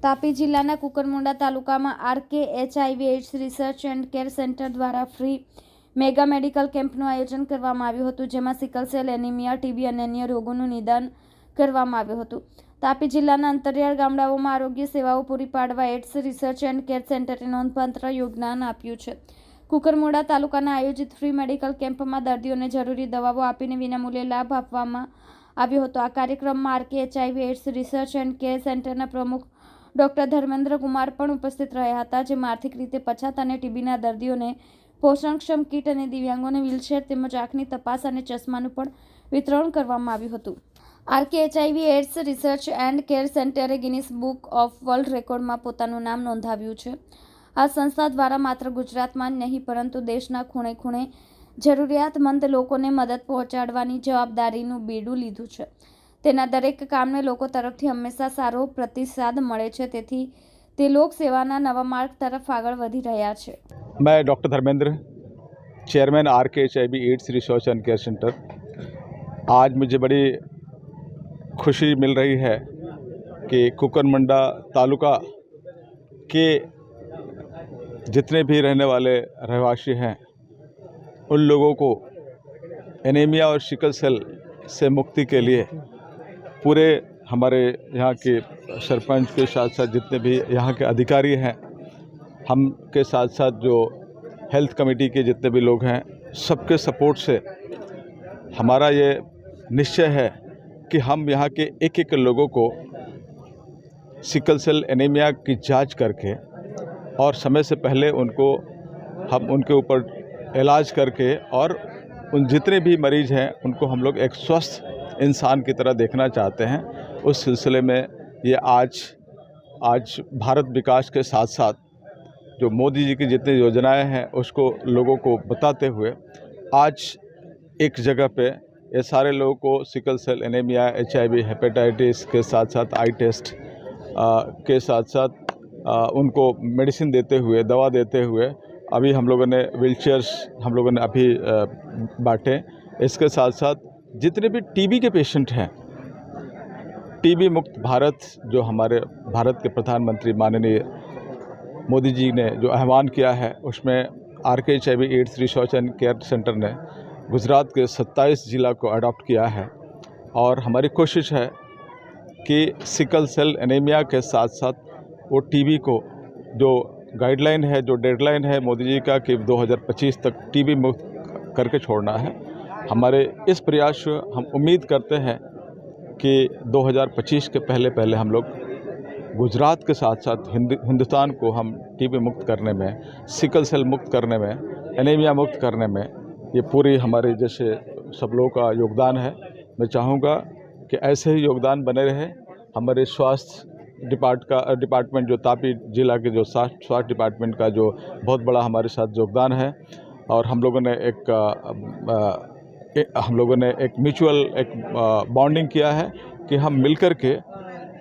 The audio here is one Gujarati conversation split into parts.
તાપી જિલ્લાના કુકરમુંડા તાલુકામાં RK HIV AIDS research and care centre દ્વારા ફ્રી મેગા મેડિકલ કેમ્પનું આયોજન કરવામાં આવ્યું હતું, જેમાં સિકલ સેલ એનિમિયા, ટીબી અને અન્ય રોગોનું નિદાન કરવામાં આવ્યું હતું. તાપી જિલ્લાના અંતરિયાળ ગામડાઓમાં આરોગ્ય સેવાઓ પૂરી પાડવા એઇડ્સ રિસર્ચ એન્ડ કેર સેન્ટરે નોંધપાત્ર યોગદાન આપ્યું છે. કુકરમુંડા તાલુકાના આયોજિત ફ્રી મેડિકલ કેમ્પમાં દર્દીઓને જરૂરી દવાઓ આપીને વિનામૂલ્યે લાભ આપવામાં આવ્યો હતો. આ કાર્યક્રમમાં RK HIV AIDS research and care સેન્ટરના પ્રમુખ ડોક્ટર ધર્મેન્દ્ર કુમાર પણ ઉપસ્થિત રહ્યા હતા, જેમાં આર્થિક રીતે પછાત અને ટીબીના દર્દીઓને પોષણક્ષમ કીટ અને દિવ્યાંગોને વ્હીલચેર તેમજ આંખની તપાસ અને ચશ્માનું પણ વિતરણ કરવામાં આવ્યું હતું. RK HIV AIDS research and care સેન્ટરે ગિનિસ બુક ઓફ વર્લ્ડ રેકોર્ડમાં પોતાનું નામ નોંધાવ્યું છે. આ સંસ્થા દ્વારા માત્ર ગુજરાતમાં જ નહીં પરંતુ દેશના ખૂણે ખૂણે જરૂરિયાતમંદ લોકોને મદદ પહોંચાડવાની જવાબદારીનું બીડું લીધું છે. તેના દરેક કામને લોકો તરફથી હંમેશા સારો પ્રતિસાદ મળે છે, તેથી તે લોક સેવાના નવા માર્ગ તરફ આગળ વધી રહ્યા છે. मैं doctor Dharmendra, chairman RK HIV AIDS research and care centre. आज मुझे बड़ी खुशी मिल रही है कि कुकरमुंडा तालुका के जितने भी रहने वाले रहवासी हैं उन लोगों को एनीमिया और सिकल सेल से मुक्ति के लिए पूरे हमारे यहाँ के सरपंच के साथ साथ जितने भी यहाँ के अधिकारी हैं, हम के साथ साथ जो हेल्थ कमेटी के जितने भी लोग हैं, सबके सपोर्ट से हमारा ये निश्चय है कि हम यहाँ के एक एक लोगों को सिकल सेल एनीमिया की जांच करके और समय से पहले हम उनके ऊपर इलाज करके और उन जितने भी मरीज़ हैं उनको हम लोग एक स्वस्थ इंसान की तरह देखना चाहते हैं। उस सिलसिले में ये आज भारत विकास के साथ साथ जो मोदी जी की जितनी योजनाएं हैं उसको लोगों को बताते हुए आज एक जगह पे ये सारे लोगों को sickle cell anaemia, HIV, hepatitis के साथ साथ आई टेस्ट के साथ साथ उनको मेडिसिन देते हुए, दवा देते हुए अभी हम लोगों ने व्हीलचेयर्स हम लोगों ने अभी बांटे। इसके साथ साथ जितने भी टीबी के पेशेंट हैं, टीबी मुक्त भारत जो हमारे भारत के प्रधानमंत्री माननीय मोदी जी ने जो आह्वान किया है, उसमें RK HIV AIDS research and care centre ने गुजरात के 27 जिला को अडॉप्ट किया है और हमारी कोशिश है कि सिकल सेल एनीमिया के साथ साथ वो टीबी को जो गाइडलाइन है, जो डेडलाइन है मोदी जी का कि 2025 तक टीबी मुक्त करके छोड़ना है, हमारे इस प्रयास से हम उम्मीद करते हैं कि 2025 के पहले हम लोग गुजरात के साथ साथ हिंदुस्तान को हम टीबी मुक्त करने में, सिकल सेल मुक्त करने में, एनीमिया मुक्त करने में ये पूरी हमारे जैसे सब लोगों का योगदान है। मैं चाहूँगा कि ऐसे ही योगदान बने रहे। हमारे स्वास्थ्य डिपार्टमेंट जो तापी जिला के जो स्वास्थ्य डिपार्टमेंट का जो बहुत बड़ा हमारे साथ योगदान है और हम लोगों ने एक म्यूचुअल बॉन्डिंग किया है कि हम मिलकर के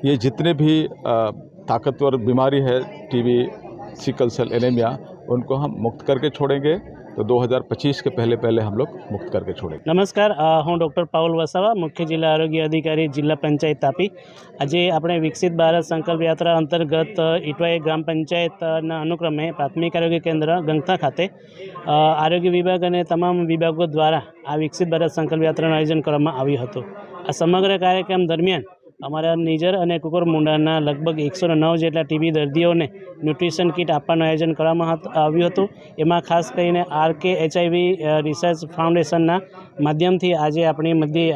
ये जितने भी ताकतवर बीमारी है टीबी, सिकल सेल एनीमिया, उनको हम मुक्त करके छोड़ेंगे। तो 2025 के पहले हम लोग मुक्त करके छोड़ेंगे। नमस्कार, हूँ डॉक्टर पाउल वसावा, मुख्य जिला आरोग्य अधिकारी, जिला पंचायत तापी। आज આપણે વિકસિત ભારત સંકલ્પ યાત્રા અંતર્ગત ઇટવાઈ ગ્રામ પંચાયતના અનુક્રમે પ્રાથમિક આરોગ્ય કેન્દ્ર ગંગથા ખાતે આરોગ્ય વિભાગ અને તમામ વિભાગો દ્વારા આ વિકસિત ભારત સંકલ્પ યાત્રાનું આયોજન કરવામાં આવ્યું હતું. આ સમગ્ર કાર્યક્રમ દરમિયાન અમારા નિઝર અને કુકરમુંડાના લગભગ 109 જેટલા ટીબી દર્દીઓને ન્યુટ્રિશન કીટ આપવાનું આયોજન કરવામાં આવ્યું હતું. એમાં ખાસ કરીને આરકે HIV રિસર્ચ ફાઉન્ડેશનના માધ્યમથી આજે આપણી મધ્યે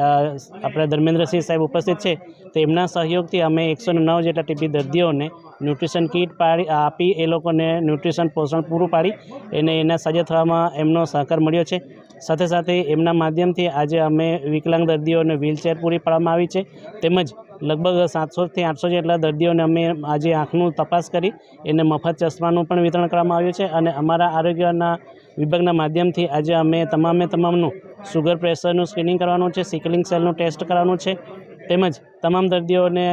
આપણા ધર્મેન્દ્રસિંહ સાહેબ ઉપસ્થિત છે, તો એમના સહયોગથી અમે 109 જેટલા ટીબી દર્દીઓને ન્યુટ્રિશન કીટ આપી એ લોકોને ન્યુટ્રિશન પોષણ પૂરું પાડી અને એના સજ્જ થવામાં એમનો સહકાર મળ્યો છે. સાથે સાથે એમના માધ્યમથી આજે અમે વિકલાંગ દર્દીઓને વ્હીલચેર પૂરી પાડવામાં આવી છે, તેમજ લગભગ 700થી 800 જેટલા દર્દીઓને અમે આજે આંખનું તપાસ કરી એને મફત ચશ્માનું પણ વિતરણ કરવામાં આવ્યું છે. અને અમારા આરોગ્યના વિભાગના માધ્યમથી આજે અમે તમામનું સુગર પ્રેશરનું સ્ક્રીનિંગ કરવાનું છે, સિકલિંગ સેલનું ટેસ્ટ કરવાનું છે, તેમજ તમામ દર્દીઓને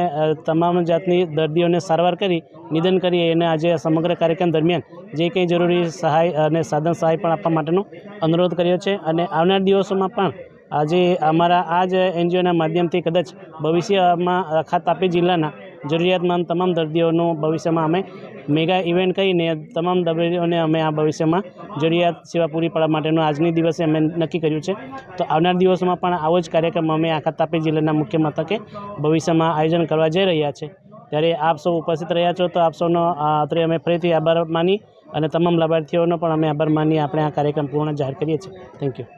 તમામ જાતની દર્દીઓને સારવાર કરી નિદાન કરી એને આજે સમગ્ર કાર્યક્રમ દરમિયાન જે કંઈ જરૂરી સહાય અને સાધન સહાય પણ આપવા માટેનો અનુરોધ કર્યો છે. અને આવનાર દિવસોમાં પણ આજે અમારા આ જ એનજીઓના માધ્યમથી કદાચ ભવિષ્યમાં આખા તાપી જિલ્લાના જરૂરિયાતમંદ તમામ દર્દીઓનું ભવિષ્યમાં અમે મેગા ઇવેન્ટ કરીને તમામ દર્દીઓને અમે આ ભવિષ્યમાં જરૂરિયાત સેવા પૂરી પાડવા માટેનું આજની દિવસે અમે નક્કી કર્યું છે. તો આવનાર દિવસોમાં પણ આવો જ કાર્યક્રમ અમે આખા તાપી જિલ્લાના મુખ્ય મથકે ભવિષ્યમાં આયોજન કરવા જઈ રહ્યા છે. ત્યારે આપ સૌ ઉપસ્થિત રહ્યા છો તો આપ સૌનો અત્રે અમે ફરીથી આભાર માની અને તમામ લાભાર્થીઓનો પણ અમે આભાર માની આપણે આ કાર્યક્રમ પૂર્ણ જાહેર કરીએ છીએ. Thank you.